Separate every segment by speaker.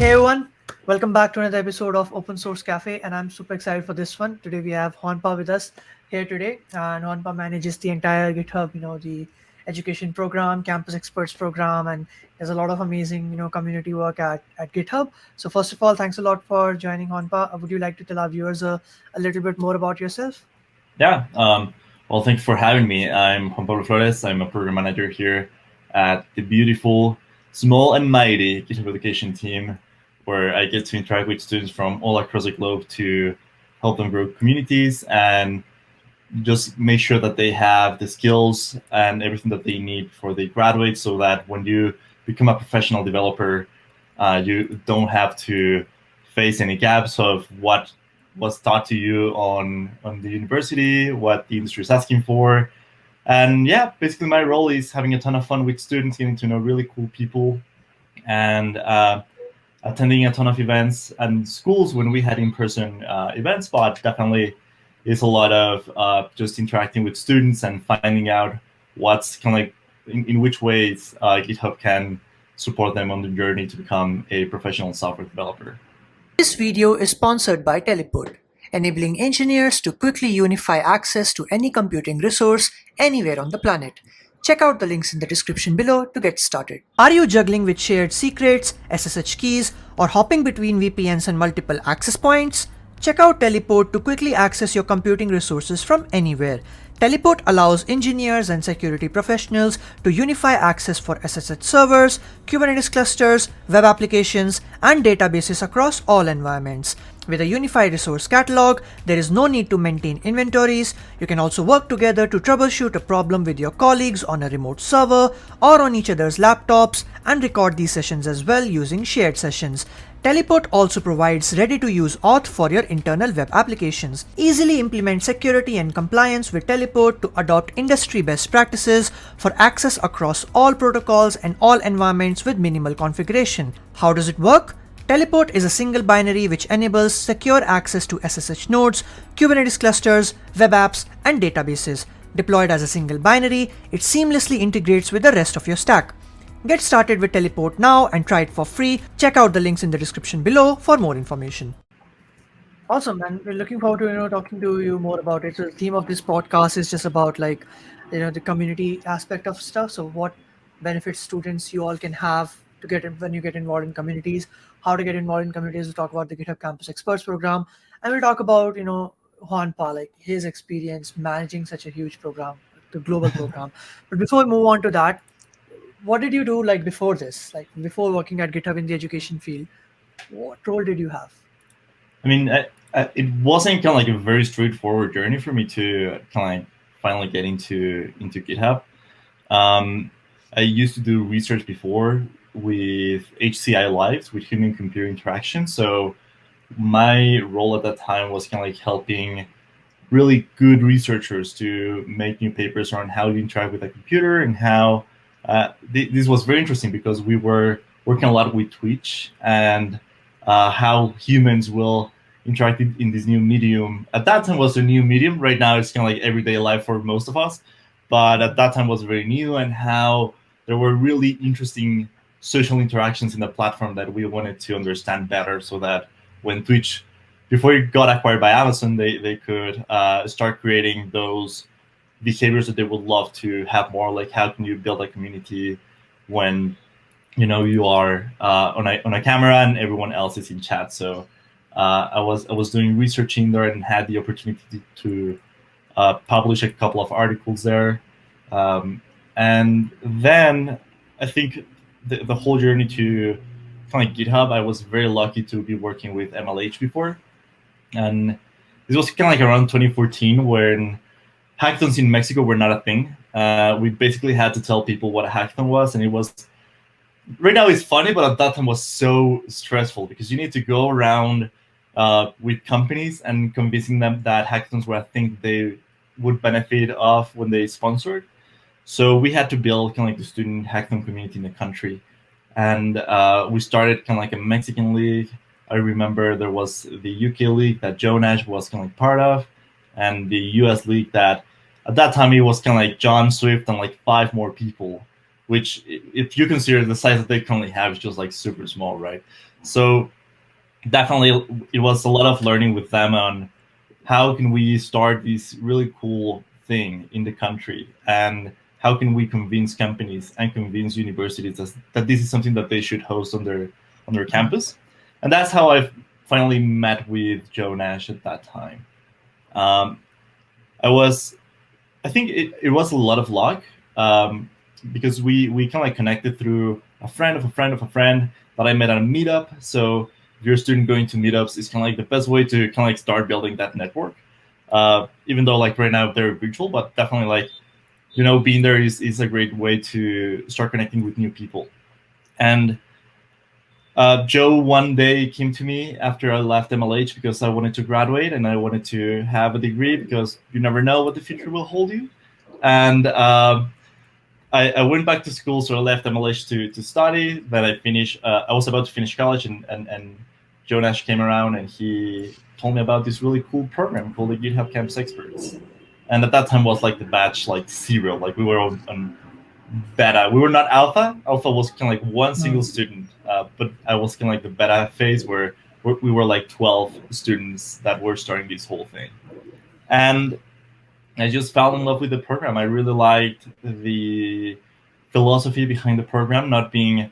Speaker 1: Hey everyone, welcome back to another episode of Open Source Cafe, and I'm super excited for this one. Today we have Juan Pa with us here today, and Juan Pa manages the entire GitHub, the education program, Campus Experts program, and there's a lot of amazing, community work at GitHub. So first of all, thanks a lot for joining, Juan Pa. Would you like to tell our viewers a little bit more about yourself?
Speaker 2: Yeah. Well, thanks for having me. I'm Juan Pablo Flores. I'm a program manager here at the beautiful, small and mighty GitHub Education team, where I get to interact with students from all across the globe to help them grow communities and just make sure that they have the skills and everything that they need before they graduate, so that when you become a professional developer, you don't have to face any gaps of what was taught to you on the university, what the industry is asking for. And yeah, basically my role is having a ton of fun with students, getting to know really cool people, and attending a ton of events and schools when we had in-person events, but definitely is a lot of just interacting with students and finding out what's kind of like in which ways GitHub can support them on the journey to become a professional software developer.
Speaker 1: This video is sponsored by Teleport, enabling engineers to quickly unify access to any computing resource anywhere on the planet. Check out the links in the description below to get started. Are you juggling with shared secrets, SSH keys, or hopping between VPNs and multiple access points? Check out Teleport to quickly access your computing resources from anywhere. Teleport allows engineers and security professionals to unify access for SSH servers, Kubernetes clusters, web applications, and databases across all environments. With a unified resource catalog, there is no need to maintain inventories. You can also work together to troubleshoot a problem with your colleagues on a remote server or on each other's laptops, and record these sessions as well using shared sessions. Teleport also provides ready-to-use auth for your internal web applications. Easily implement security and compliance with Teleport to adopt industry best practices for access across all protocols and all environments with minimal configuration. How does it work? Teleport is a single binary which enables secure access to SSH nodes, Kubernetes clusters, web apps, and databases. Deployed as a single binary, it seamlessly integrates with the rest of your stack. Get started with Teleport now and try it for free. Check out the links in the description below for more information. Awesome, and we're looking forward to talking to you more about it. So the theme of this podcast is just about the community aspect of stuff. So what benefits students you all can have to get in, when you get involved in communities, how to get involved in communities. We'll talk about the GitHub Campus Experts program, and we'll talk about Juan Pa, like his experience managing such a huge program, the global program. But before we move on to that, what did you do like before this, like before working at GitHub in the education field? What role did you have?
Speaker 2: I mean, it wasn't kind of like a very straightforward journey for me to kind of like finally get into GitHub. I used to do research before with HCI Lives, with human computer interaction. So my role at that time was kind of like helping really good researchers to make new papers around how to interact with a computer, and how this was very interesting because we were working a lot with Twitch, and how humans will interact in this new medium. At that time was a new medium. Right now it's kind of like everyday life for most of us, but at that time was very new, and how there were really interesting social interactions in the platform that we wanted to understand better, so that when Twitch, before it got acquired by Amazon, they could start creating those behaviors that they would love to have more. Like, how can you build a community when you are on a camera and everyone else is in chat? So I was doing research in there and had the opportunity to publish a couple of articles there, and then I think the whole journey to kind of GitHub, I was very lucky to be working with MLH before, and this was kind of like around 2014 when hackathons in Mexico were not a thing. We basically had to tell people what a hackathon was, and it was, right now it's funny, but at that time was so stressful because you need to go around with companies and convincing them that hackathons were a thing they would benefit off when they sponsored. So we had to build kind of like the student hackathon community in the country, and we started kind of like a Mexican league. I remember there was the UK league that Joe Nash was kind of like part of, and the US league that at that time it was kind of like John Swift and like 5 more people, which if you consider the size that they currently have is just like super small, right? So definitely, it was a lot of learning with them on how can we start this really cool thing in the country, and how can we convince companies and convince universities that this is something that they should host on their campus. And that's how I finally met with Joe Nash at that time. um, I was I think it was a lot of luck, because we kind of like connected through a friend of a friend of a friend that I met at a meetup. So if you're a student going to meetups, it's kind of like the best way to kind of like start building that network. Even though like right now they're virtual, but definitely like being there is a great way to start connecting with new people. And Joe one day came to me after I left MLH because I wanted to graduate and I wanted to have a degree because you never know what the future will hold you. And I went back to school, so I left MLH to study. Then I finished. I was about to finish college, and Joe Nash came around and he told me about this really cool program called the GitHub Campus Experts. And at that time was like the batch like zero, like we were on beta. We were not alpha. Alpha was kind of like one single student, but I was kind of like the beta phase where we were like 12 students that were starting this whole thing. And I just fell in love with the program. I really liked the philosophy behind the program, not being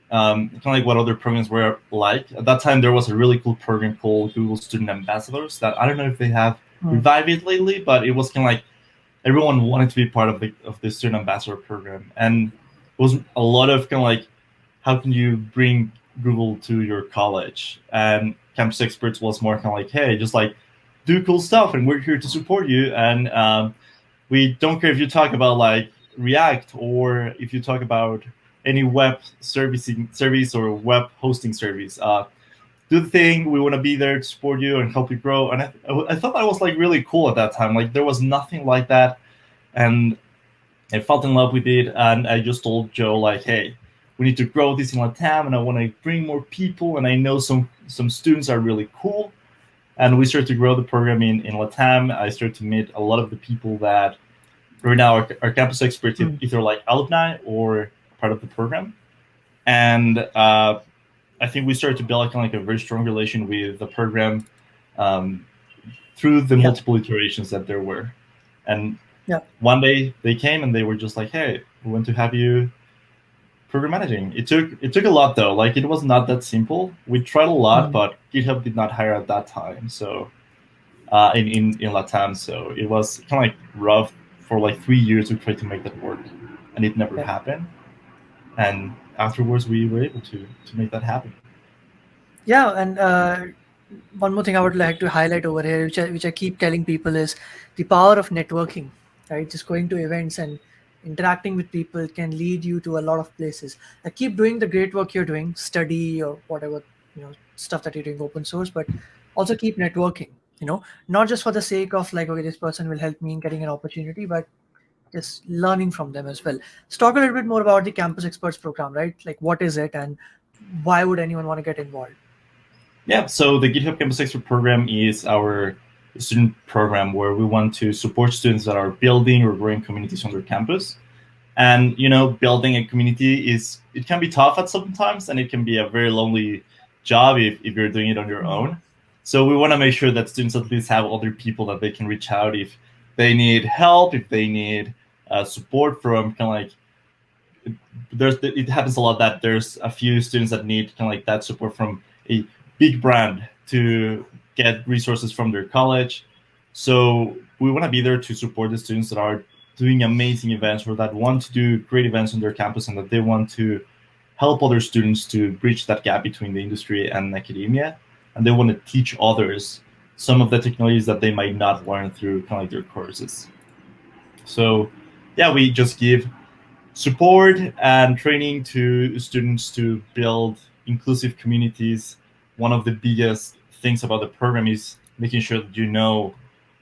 Speaker 2: kind of like what other programs were like. At that time, there was a really cool program called Google Student Ambassadors that I don't know if they have revived it lately, but it was kind of like everyone wanted to be part of the student ambassador program, and it was a lot of kind of like how can you bring Google to your college. And Campus Experts was more kind of like, hey, just like do cool stuff, and we're here to support you. And we don't care if you talk about like React or if you talk about any web service or web hosting service. Do the thing. We want to be there to support you and help you grow. And I thought that was like really cool at that time. Like there was nothing like that, and I felt in love with it. And I just told Joe like, hey, we need to grow this in Latam, and I want to bring more people. And I know some students are really cool. And we started to grow the program in Latam. I started to meet a lot of the people that right now are campus experts, either like alumni or part of the program. And I think we started to build kind of like a very strong relation with the program, um, through the multiple iterations that there were. And one day they came and they were just like, "Hey, we want to have you program managing." It took a lot though. Like it was not that simple. We tried a lot, but GitHub did not hire at that time. So in Latam, so it was kind of like rough for like 3 years to try to make that work, and it never happened. And afterwards, we were able to make that happen.
Speaker 1: Yeah, and one more thing I would like to highlight over here, which I keep telling people, is the power of networking. Right, just going to events and interacting with people can lead you to a lot of places. Like keep doing the great work you're doing, study or whatever stuff that you're doing, open source, but also keep networking. Not just for the sake of like, okay, this person will help me in getting an opportunity, but just learning from them as well. Let's talk a little bit more about the Campus Experts program, right? Like what is it and why would anyone want to get involved?
Speaker 2: Yeah, so the GitHub Campus Expert program is our student program where we want to support students that are building or growing communities on their campus. And building a community it can be tough at sometimes, and it can be a very lonely job if you're doing it on your own. So we want to make sure that students at least have other people that they can reach out if they need help, if they need support from kind of like. It happens a lot that there's a few students that need kind of like that support from a big brand to get resources from their college. So we want to be there to support the students that are doing amazing events or that want to do great events on their campus, and that they want to help other students to bridge that gap between the industry and academia. And they want to teach others some of the technologies that they might not learn through kind of like their courses. So yeah, we just give support and training to students to build inclusive communities. One of the biggest things about the program is making sure that you know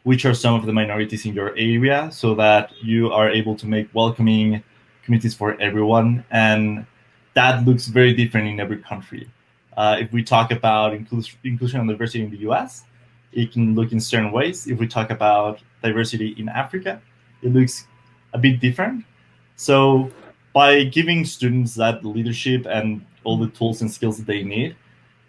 Speaker 2: which are some of the minorities in your area, so that you are able to make welcoming communities for everyone. And that looks very different in every country. If we talk about inclusion and diversity in the US, it can look in certain ways. If we talk about diversity in Africa, it looks a bit different. So by giving students that leadership and all the tools and skills that they need,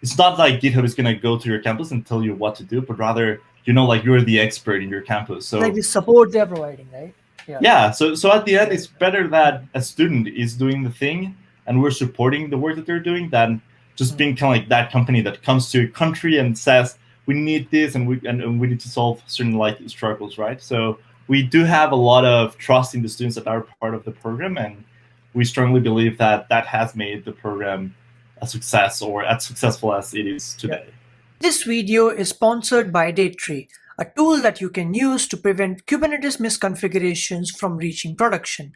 Speaker 2: it's not like GitHub is going to go to your campus and tell you what to do, but rather, like you're the expert in your campus. So
Speaker 1: like the support they're providing, right?
Speaker 2: yeah. So at the end, it's better that a student is doing the thing and we're supporting the work that they're doing than just being kind of like that company that comes to a country and says we need this and we need to solve certain like struggles, right? So we do have a lot of trust in the students that are part of the program, and we strongly believe that that has made the program a success, or as successful as it is today.
Speaker 1: This video is sponsored by Datree, a tool that you can use to prevent Kubernetes misconfigurations from reaching production.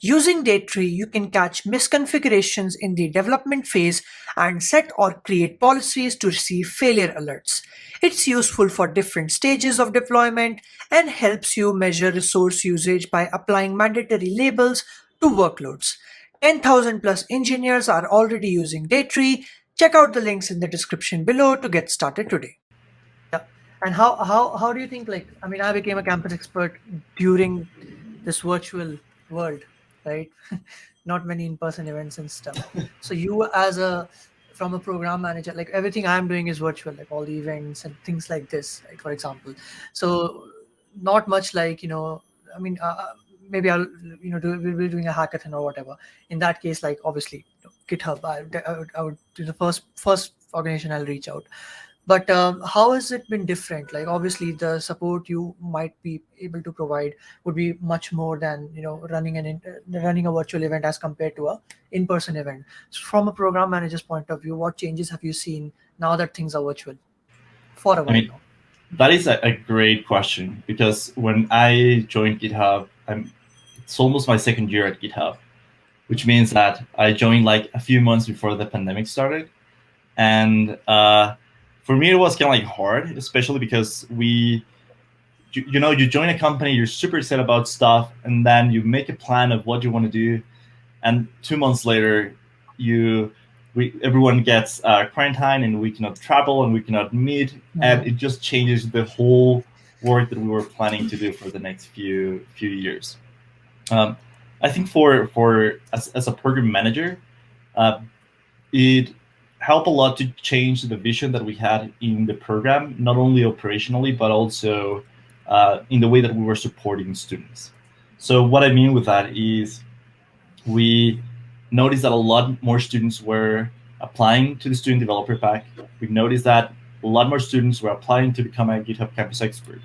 Speaker 1: Using Datree, you can catch misconfigurations in the development phase and set or create policies to receive failure alerts. It's useful for different stages of deployment and helps you measure resource usage by applying mandatory labels to workloads. 10,000 plus engineers are already using Datree. Check out the links in the description below to get started today. Yeah. And how do you think, like, I mean, I became a campus expert during this virtual world, right? Not many in-person events and stuff. So you from a program manager, like everything I'm doing is virtual, like all the events and things like this, right? For example. So not much like, I mean, maybe I'll, we'll be doing a hackathon or whatever. In that case, like obviously GitHub, I would do the first organization I'll reach out. But how has it been different? Like obviously the support you might be able to provide would be much more than running running a virtual event as compared to a in-person event. So from a program manager's point of view, what changes have you seen now that things are virtual for a while now?
Speaker 2: That is a great question, because when I joined GitHub, it's almost my second year at GitHub, which means that I joined like a few months before the pandemic started. And for me, it was kind of like hard, especially because you join a company, you're super excited about stuff, and then you make a plan of what you want to do. And 2 months later, everyone gets quarantine, and we cannot travel and we cannot meet. Mm-hmm. And it just changes the whole work that we were planning to do for the next few years. I think as a program manager, it helped a lot to change the vision that we had in the program, not only operationally, but also in the way that we were supporting students. So what I mean with that is we noticed that a lot more students were applying to the Student Developer Pack. We noticed that a lot more students were applying to become a GitHub Campus Expert,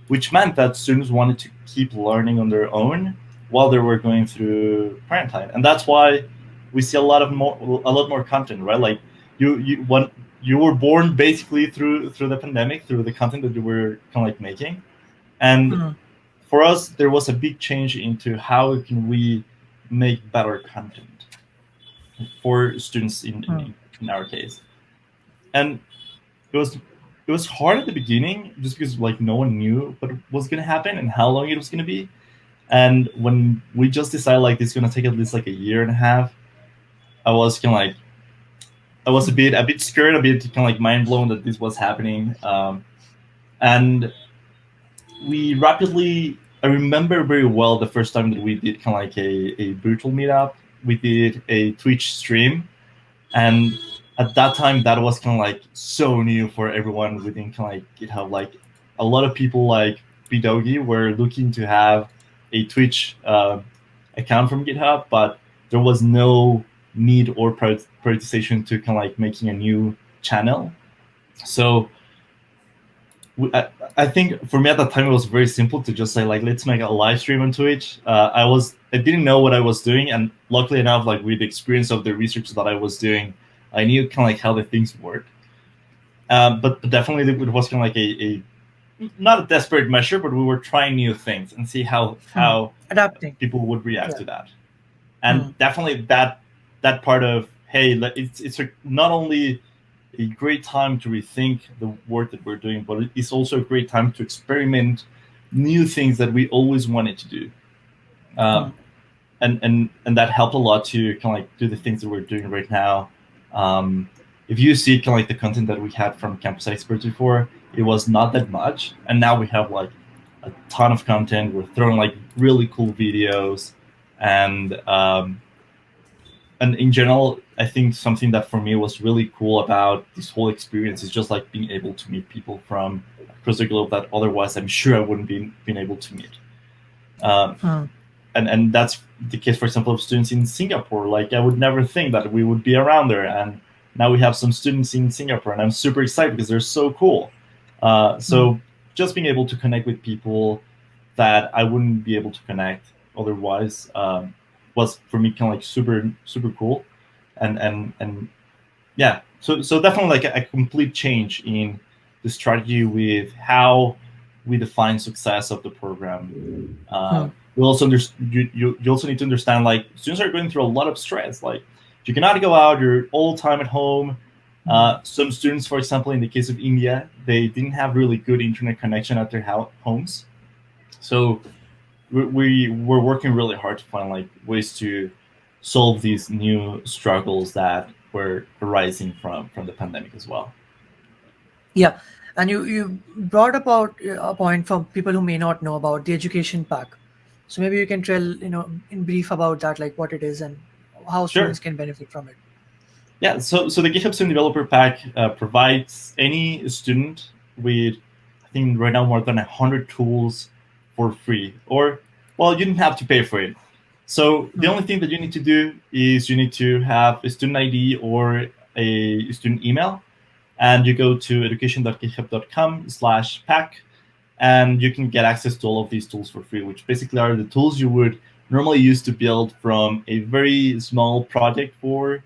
Speaker 2: which meant that students wanted to keep learning on their own while they were going through quarantine. And that's why we see a lot more content, right? Like you were born basically through the pandemic, through the content that you were kind of like making. And for us, there was a big change into how can we make better content for students in our case. And it was hard at the beginning, just because like no one knew what was going to happen and how long it was going to be. And when we just decided like this is going to take at least like a year and a half, I was kind of like, I was a bit scared, a bit kind of like mind blown that this was happening. And we rapidly, I remember very well the first time that we did kind of like a virtual meetup. We did a Twitch stream, and at that time that was kind of like so new for everyone within kind of like GitHub. Like a lot of people like Bidogi were looking to have a Twitch account from GitHub, but there was no need or prioritization to kind of like making a new channel. So I think for me at that time it was very simple to just say like, let's make a live stream on Twitch. I didn't know what I was doing, and luckily enough, like with the experience of the research that I was doing, I knew kind of like how the things work. But definitely it was kind of like a not a desperate measure, but we were trying new things and see how
Speaker 1: adapting
Speaker 2: people would react to that. And definitely that part of, hey, it's not only a great time to rethink the work that we're doing, but it's also a great time to experiment new things that we always wanted to do. And that helped a lot to kind of like do the things that we're doing right now. If you see kind of like the content that we had from Campus Experts before, it was not that much. And now we have like a ton of content. We're throwing like really cool videos, and in general, I think something that for me was really cool about this whole experience is just like being able to meet people from across the globe that otherwise I'm sure I wouldn't be been able to meet. Um,
Speaker 1: Hmm.
Speaker 2: and that's the case, for example, of students in Singapore. Like I would never think that we would be around there, and now we have some students in Singapore, and I'm super excited because they're so cool.
Speaker 1: Hmm.
Speaker 2: So just being able to connect with people that I wouldn't be able to connect otherwise was for me kind of like super cool, and yeah, so definitely like a complete change in the strategy with how we define success of the program.
Speaker 1: Hmm.
Speaker 2: We also you also need to understand like students are going through a lot of stress. Like you cannot go out; you're all the time at home.
Speaker 1: Hmm.
Speaker 2: Some students, for example, in the case of India, they didn't have really good internet connection at their homes, so we were working really hard to find like ways to solve these new struggles that were arising from the pandemic as well.
Speaker 1: Yeah, and you brought about a point from people who may not know about the education pack. So maybe you can tell in brief about that, like what it is and how
Speaker 2: Sure.
Speaker 1: students can benefit from it.
Speaker 2: Yeah. So the GitHub Student Developer Pack provides any student with, I think right now, more than 100 tools for free. Or, well, you didn't have to pay for it. So the
Speaker 1: Hmm.
Speaker 2: only thing that you need to do is you need to have a student ID or a student email, and you go to education.github.com/pack, and you can get access to all of these tools for free, which basically are the tools you would normally use to build from a very small project for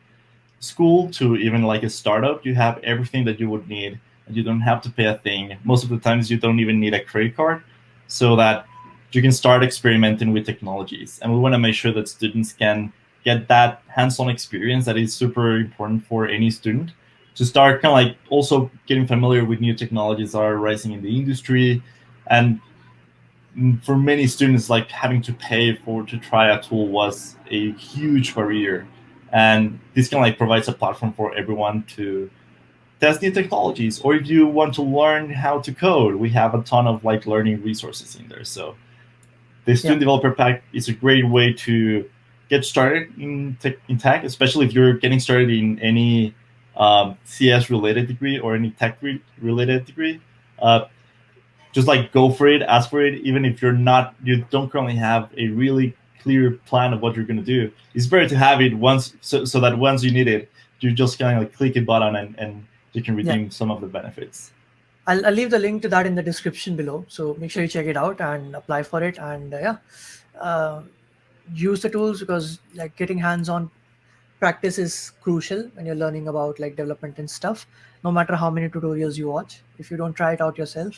Speaker 2: school to even like a startup. You have everything that you would need, and you don't have to pay a thing. Most of the times you don't even need a credit card, so that you can start experimenting with technologies. And we want to make sure that students can get that hands-on experience that is super important for any student to start kind of like also getting familiar with new technologies that are rising in the industry. And for many students, like having to pay for to try a tool was a huge barrier, and this kind of like provides a platform for everyone to test new technologies. Or if you want to learn how to code, we have a ton of like learning resources in there. So the
Speaker 1: Yeah.
Speaker 2: student developer pack is a great way to get started in tech, especially if you're getting started in any CS related degree or any tech related degree. uh, just like go for it, ask for it, even if you don't currently have a really clear plan of what you're going to do. It's better to have it once, so that once you need it, you just kind of like click a button, and you can
Speaker 1: Yeah.
Speaker 2: redeem some of the benefits.
Speaker 1: I'll leave the link to that in the description below. So make sure you check it out and apply for it. And yeah, uh, use the tools because like getting hands-on practice is crucial when you're learning about like development and stuff. No matter how many tutorials you watch, if you don't try it out yourself,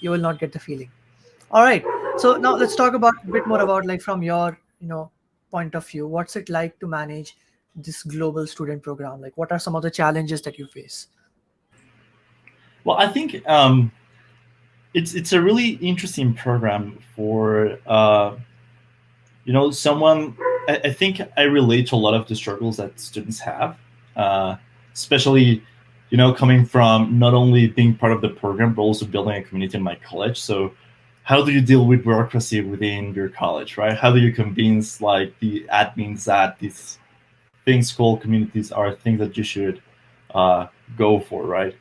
Speaker 1: you will not get the feeling. All right. So now let's talk about a bit more about like from your point of view. What's it like to manage this global student program? Like, what are some of the challenges that you face?
Speaker 2: Well, I think it's a really interesting program for someone. I think I relate to a lot of the struggles that students have, uh, especially coming from not only being part of the program but also building a community in my college. So how do you deal with bureaucracy within your college, right? How do you convince like the admins that these things called communities are things that you should uh, go for, right?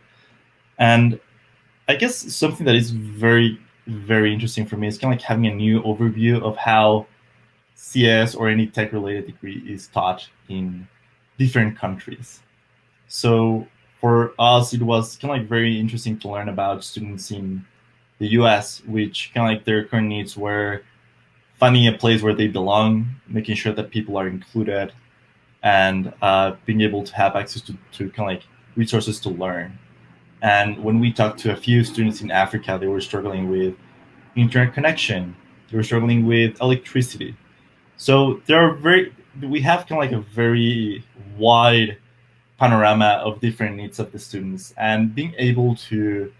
Speaker 2: And I guess something that is very very interesting for me is kind of like having a new overview of how CS or any tech related degree is taught in different countries. So for us, it was kind of like very interesting to learn about students in the US, which kind of like their current needs were finding a place where they belong, making sure that people are included, and being able to have access to kind of like resources to learn. And when we talked to a few students in Africa, they were struggling with internet connection, they were struggling with electricity. So there are we have kind of like a very wide panorama of different needs of the students, and being able to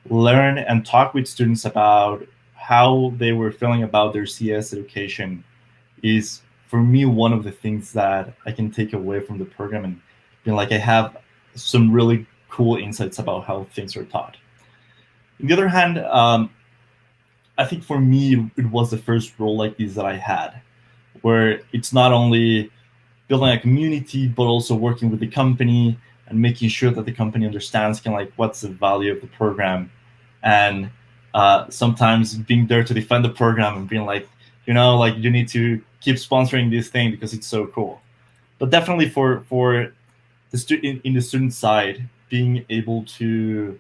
Speaker 2: learn and talk with students about how they were feeling about their CS education is for me one of the things that I can take away from the program, and like I have some really cool insights about how things are taught. On the other hand, I think for me it was the first role like this that I had, where it's not only building a community, but also working with the company and making sure that the company understands kind of like what's the value of the program, and sometimes being there to defend the program and being like, like you need to keep sponsoring this thing because it's so cool. But definitely for the in the student side, being able to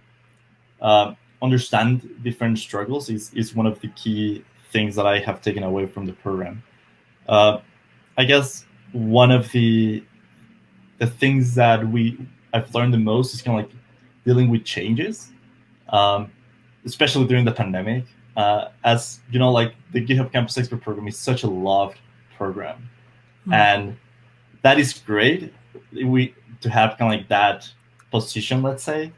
Speaker 2: understand different struggles is one of the key things that I have taken away from the program. Uh, I guess one of the things that I've learned the most is kind of like dealing with changes, um, especially during the pandemic. As you know, like the GitHub Campus Expert program is such a loved program, and that is great. To have kind of like that position, let's say,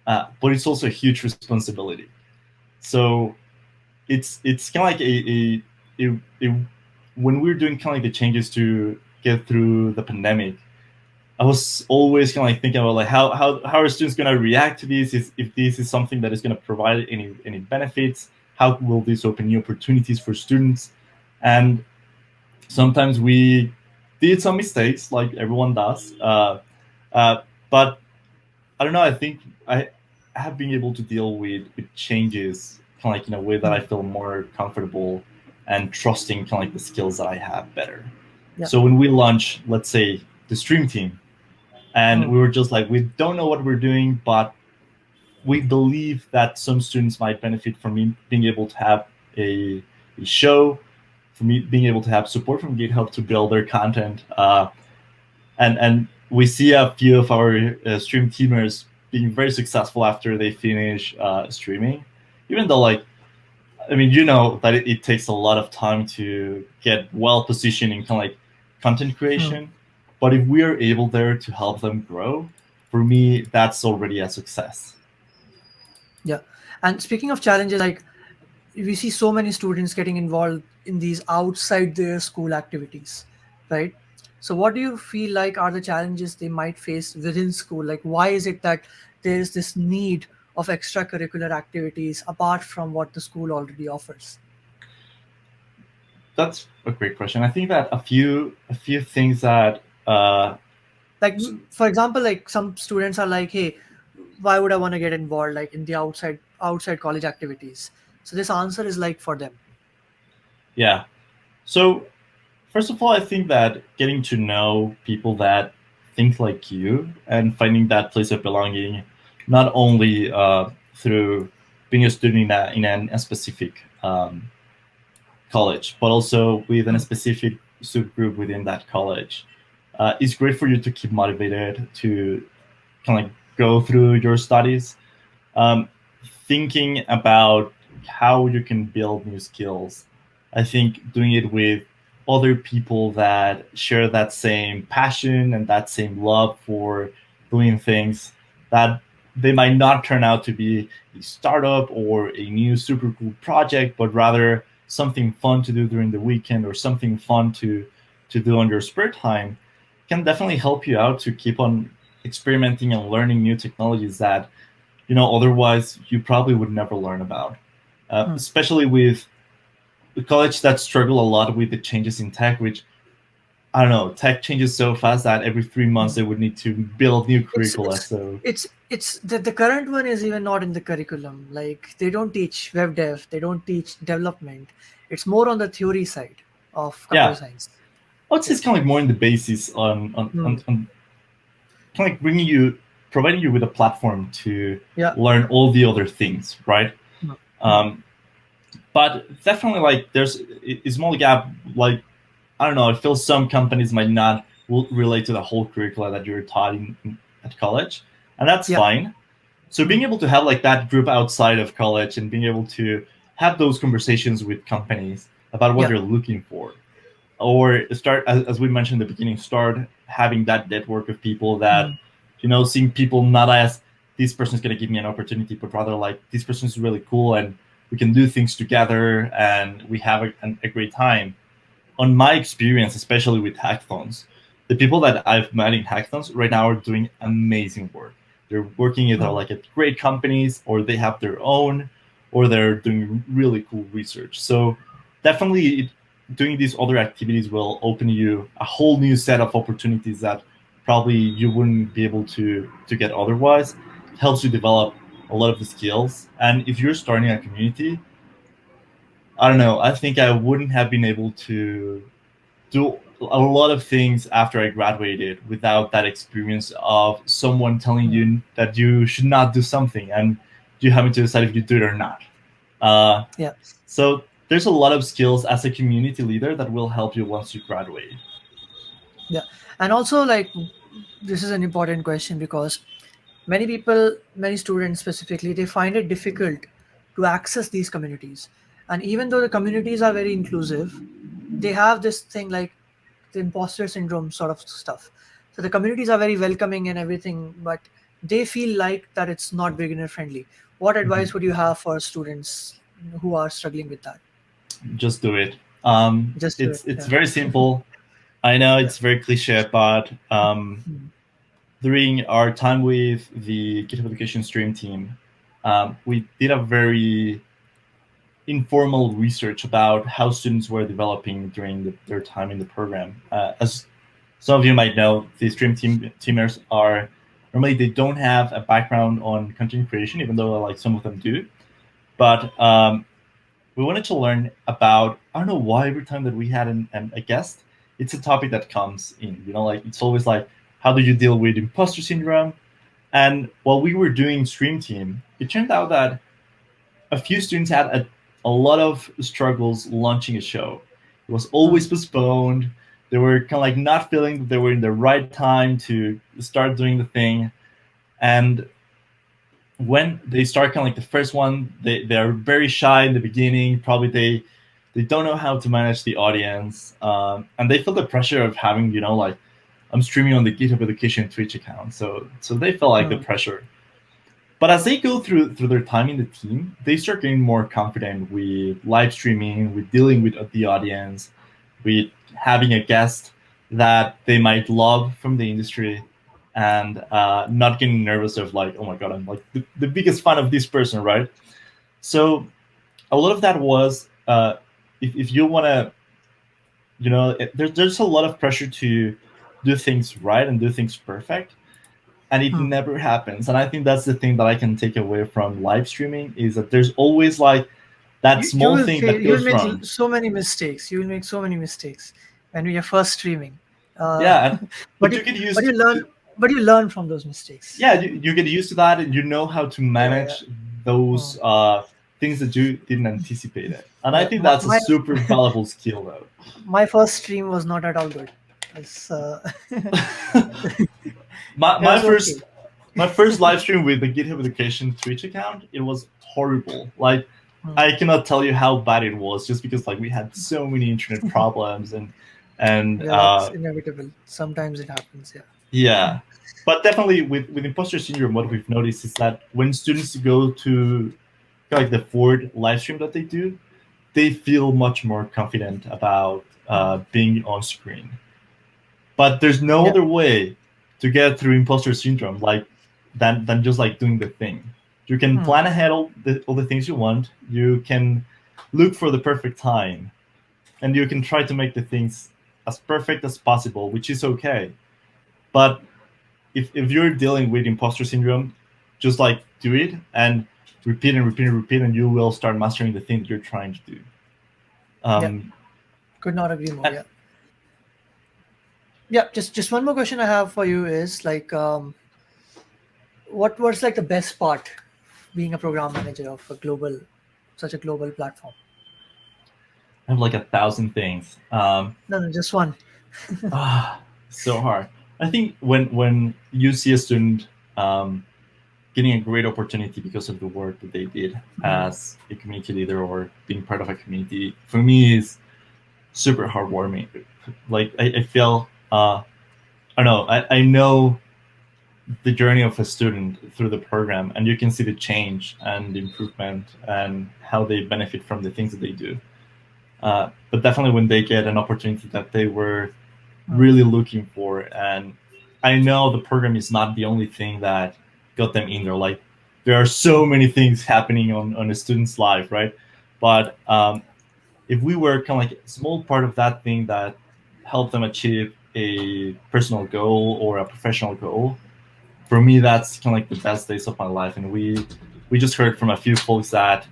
Speaker 2: but it's also a huge responsibility. So it's kind of like when we're doing kind of like the changes to get through the pandemic, I was always kind of like thinking about like how are students going to react to this? If this is something that is going to provide any benefits, how will this open new opportunities for students? And sometimes we did some mistakes, like everyone does. But I don't know. I think I have been able to deal with changes kind of like in a way that I feel more comfortable and trusting kind of like the skills that I have better.
Speaker 1: Yeah.
Speaker 2: So when we launch, let's say, the stream team, and we were just like, we don't know what we're doing, but we believe that some students might benefit from being able to have a show, from being able to have support from GitHub to build their content. And we see a few of our stream teamers being very successful after they finish streaming, even though like, I mean, that it takes a lot of time to get well positioned in kind of like content creation. But if we are able there to help them grow, for me, that's already a success.
Speaker 1: Yeah. And speaking of challenges, like we see so many students getting involved in these outside their school activities, right? So what do you feel like are the challenges they might face within school? Like why is it that there is this need of extracurricular activities apart from what the school already offers?
Speaker 2: That's a great question. I think that a few things that
Speaker 1: Like for example, like some students are like, hey, why would I want to get involved like in the outside college activities? So this answer is like for them.
Speaker 2: yeah. So first of all, I think that getting to know people that think like you and finding that place of belonging, not only through being a student in a specific college, but also within a specific subgroup within that college, it's great for you to keep motivated to kind of like go through your studies, um, thinking about how you can build new skills. I think doing it with other people that share that same passion and that same love for doing things that they might not turn out to be a startup or a new super cool project, but rather something fun to do during the weekend or something fun to do on your spare time, can definitely help you out to keep on experimenting and learning new technologies that otherwise you probably would never learn about. Especially with the college that struggle a lot with the changes in tech, which I don't know, tech changes so fast that every 3 months they would need to build new
Speaker 1: it's
Speaker 2: curricula.
Speaker 1: it's
Speaker 2: So
Speaker 1: it's the current one is even not in the curriculum. Like they don't teach web dev, they don't teach development. It's more on the theory side of computer
Speaker 2: yeah,
Speaker 1: science.
Speaker 2: I would say
Speaker 1: Yeah.
Speaker 2: it's kind of like more in the basis
Speaker 1: Hmm.
Speaker 2: on kind of like providing you with a platform to
Speaker 1: Yeah.
Speaker 2: learn all the other things, right?
Speaker 1: Hmm. Hmm.
Speaker 2: Um, but definitely like there's a small gap. Like I don't know, I feel some companies might not relate to the whole curricula that you're taught at college, and that's
Speaker 1: Yeah.
Speaker 2: fine. So
Speaker 1: Hmm.
Speaker 2: being able to have like that group outside of college and being able to have those conversations with companies about what
Speaker 1: Yeah.
Speaker 2: they're looking for, or start as we mentioned in the beginning, start having that network of people that
Speaker 1: Hmm.
Speaker 2: seeing people not as this person is going to give me an opportunity, but rather like this person is really cool and we can do things together and we have a great time. On my experience, especially with hackathons, the people that I've met in hackathons right now are doing amazing work. They're working either
Speaker 1: Hmm.
Speaker 2: like at great companies or they have their own, or they're doing really cool research. So definitely doing these other activities will open you a whole new set of opportunities that probably you wouldn't be able to get otherwise. It helps you develop a lot of the skills. And if you're starting a community, I don't know, I think I wouldn't have been able to do a lot of things after I graduated without that experience of someone telling you that you should not do something and you having to decide if you do it or not. Uh,
Speaker 1: Yeah.
Speaker 2: so there's a lot of skills as a community leader that will help you once you graduate.
Speaker 1: Yeah. And also, like, this is an important question because many people, many students specifically, they find it difficult to access these communities. And even though the communities are very inclusive, they have this thing like the imposter syndrome sort of stuff. So the communities are very welcoming and everything, but they feel like that it's not beginner friendly. What advice would you have for students who are struggling with that?
Speaker 2: Just do it.
Speaker 1: Just do it.
Speaker 2: It's
Speaker 1: Yeah.
Speaker 2: very simple. I know
Speaker 1: Yeah.
Speaker 2: it's very cliche, but during our time with the GitHub Education Stream team, we did a very informal research about how students were developing during their time in the program. As some of you might know, the stream teamers are normally they don't have a background on content creation, even though like some of them do. But we wanted to learn about, I don't know why every time that we had a guest, it's a topic that comes in. Like it's always like, how do you deal with imposter syndrome? And while we were doing stream team, it turned out that a few students had a lot of struggles launching a show. It was always postponed. They were kind of like not feeling that they were in the right time to start doing the thing. And when they start kind of like the first one, they're very shy in the beginning. Probably they don't know how to manage the audience, and they feel the pressure of having like I'm streaming on the GitHub Education Twitch account, so they feel like the pressure. But as they go through their time in the team, they start getting more confident with live streaming, with dealing with the audience, with having a guest that they might love from the industry, and not getting nervous of like, oh my god, I'm like the biggest fan of this person, right? So a lot of that was if you want to, there's a lot of pressure to do things right and do things perfect, and it never happens. And I think that's the thing that I can take away from live streaming is that there's always like that
Speaker 1: You
Speaker 2: small
Speaker 1: will
Speaker 2: thing
Speaker 1: fail.
Speaker 2: that
Speaker 1: You will
Speaker 2: goes
Speaker 1: make
Speaker 2: wrong.
Speaker 1: so many mistakes. You will make so many mistakes when we are first streaming.
Speaker 2: Yeah,
Speaker 1: but
Speaker 2: but
Speaker 1: you
Speaker 2: you get
Speaker 1: but
Speaker 2: used
Speaker 1: you learn
Speaker 2: to,
Speaker 1: but you learn from those mistakes.
Speaker 2: yeah, you get used to that, and you know how to
Speaker 1: Yeah,
Speaker 2: manage those things that you didn't anticipate it. And I
Speaker 1: yeah.
Speaker 2: think
Speaker 1: My,
Speaker 2: that's a
Speaker 1: my
Speaker 2: super valuable skill though.
Speaker 1: my first stream was not at all good. It
Speaker 2: my, my
Speaker 1: was
Speaker 2: first
Speaker 1: okay.
Speaker 2: my first live stream with the GitHub Education Twitch account, it was horrible. Like I cannot tell you how bad it was, just because like we had so many internet problems and
Speaker 1: Yeah, that's inevitable. Sometimes it happens. Yeah.
Speaker 2: yeah. But definitely with imposter syndrome, what we've noticed is that when students go to like the fourth live stream that they do, they feel much more confident about being on screen. But there's no
Speaker 1: Yeah.
Speaker 2: other way to get through imposter syndrome like than just like doing the thing. You can plan ahead all the things you want. You can look for the perfect time, and you can try to make the things as perfect as possible, which is okay. But if you're dealing with imposter syndrome, just like do it and repeat and repeat and repeat, and you will start mastering the thing that you're trying to do.
Speaker 1: Yeah.
Speaker 2: Um,
Speaker 1: Could not agree more.
Speaker 2: and
Speaker 1: Yeah. Yeah. Just one more question I have for you is like, what was like the best part being a program manager of such a global platform?
Speaker 2: I have like 1,000 things.
Speaker 1: No, no, just one.
Speaker 2: So hard. I think when you see a student getting a great opportunity because of the work that they did as a community leader or being part of a community, for me is super heartwarming. Like I feel I don't know, I know the journey of a student through the program, and you can see the change and the improvement and how they benefit from the things that they do. But definitely when they get an opportunity that they were really looking for, and I know the program is not the only thing that got them in there. Like there are so many things happening on a student's life, right? But if we were kind of like a small part of that thing that helped them achieve a personal goal or a professional goal, for me that's kind of like the best days of my life. And we just heard from a few folks that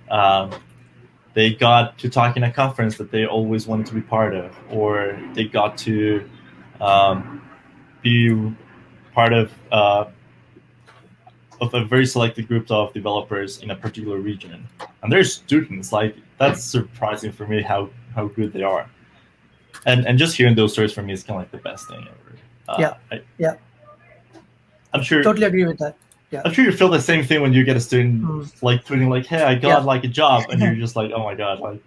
Speaker 2: they got to talk in a conference that they always wanted to be part of, or they got to be part of a very selected group of developers in a particular region. And they're students. Like, that's surprising for me how good they are. And just hearing those stories for me is kind of like the best thing ever.
Speaker 1: Yeah.
Speaker 2: I'm sure.
Speaker 1: Totally agree with that. Yeah.
Speaker 2: I'm sure you feel the same thing when you get a student like tweeting like, "Hey, I got like a job," and you're just like, "Oh my god!" Like,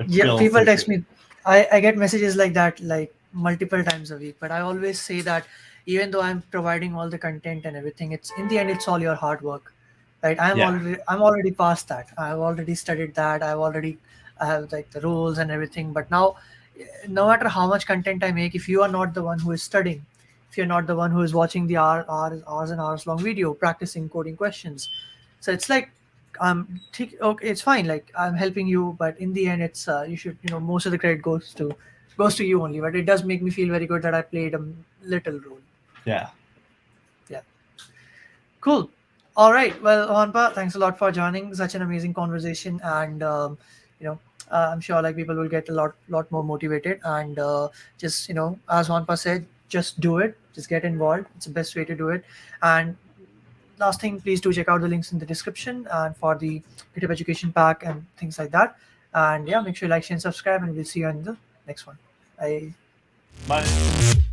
Speaker 1: People text me. I get messages like that like multiple times a week. But I always say that even though I'm providing all the content and everything, it's in the end it's all your hard work, right? I'm already past that. I've already studied that. I have like the rules and everything. But now, no matter how much content I make, if you are not the one who is studying, if you're not the one who is watching the hours and hours long video, practicing coding questions, so it's like okay, it's fine. Like I'm helping you, but in the end, it's you should most of the credit goes to you only. But it does make me feel very good that I played a little role.
Speaker 2: Yeah.
Speaker 1: Cool. All right. Well, Juan Pa, thanks a lot for joining. Such an amazing conversation, and I'm sure like people will get a lot more motivated. And just as Juan Pa said, just do it. Just get involved. It's the best way to do it. And last thing, please do check out the links in the description and for the GitHub education pack and things like that. And yeah, make sure you like, share, and subscribe, and we'll see you in the next one. Bye.
Speaker 2: Bye.